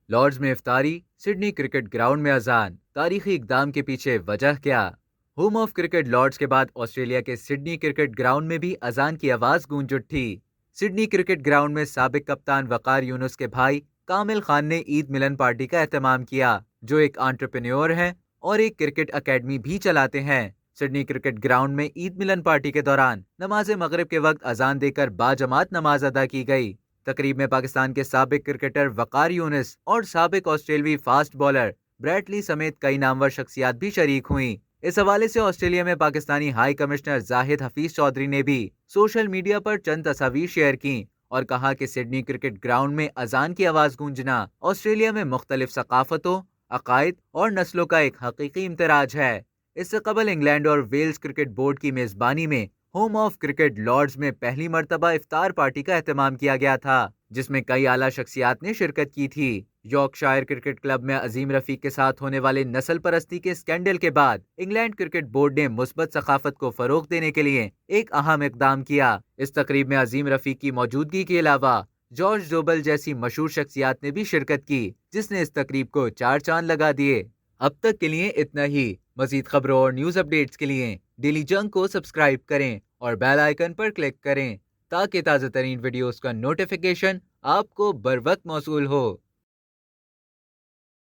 Lords میں افطاری، Sydney cricket ground میں اذان، تاریخی اقدام کے پیچھے وجہ کیا؟ ہوم آف کرکٹ لارڈز کے بعد آسٹریلیا کے سڈنی کرکٹ گراؤنڈ میں بھی اذان کی آواز گونج اٹھی۔ سڈنی کرکٹ گراؤنڈ میں سابق کپتان وقار یونس کے بھائی کامل خان نے عید ملن پارٹی کا اہتمام کیا، جو ایک انٹرپرینیور ہیں اور ایک کرکٹ اکیڈمی بھی چلاتے ہیں۔ سڈنی کرکٹ گراؤنڈ میں عید ملن پارٹی کے دوران نماز مغرب کے وقت اذان دے کر باجماعت نماز ادا کی گئی۔ تقریب میں پاکستان کے سابق کرکٹر وقار یونس اور سابق آسٹریلوی فاسٹ بالر بریٹلی سمیت کئی نامور شخصیات بھی شریک ہوئیں۔ اس حوالے سے آسٹریلیا میں پاکستانی ہائی کمشنر زاہد حفیظ چودھری نے بھی سوشل میڈیا پر چند تصاویر شیئر کیں اور کہا کہ سڈنی کرکٹ گراؤنڈ میں اذان کی آواز گونجنا آسٹریلیا میں مختلف ثقافتوں، عقائد اور نسلوں کا ایک حقیقی امتزاج ہے۔ اس سے قبل انگلینڈ اور ویلز کرکٹ بورڈ کی میزبانی میں ہوم آف کرکٹ لارڈز میں پہلی مرتبہ افطار پارٹی کا اہتمام کیا گیا تھا، جس میں کئی اعلیٰ شخصیات نے شرکت کی تھی۔ یارکشائر کرکٹ کلب میں عظیم رفیق کے ساتھ ہونے والے نسل پرستی کے اسکینڈل کے بعد انگلینڈ کرکٹ بورڈ نے مثبت ثقافت کو فروغ دینے کے لیے ایک اہم اقدام کیا۔ اس تقریب میں عظیم رفیق کی موجودگی کے علاوہ جارج ڈوبل جیسی مشہور شخصیات نے بھی شرکت کی، جس نے اس تقریب کو 4 چاند لگا دیے۔ اب تک کے لیے اتنا ہی۔ مزید خبروں اور نیوز اپڈیٹس کے لیے ڈیلی جنگ کو سبسکرائب کریں اور بیل آئیکن پر کلک کریں تاکہ تازہ ترین ویڈیوز کا نوٹیفیکیشن آپ کو بر وقت موصول ہو۔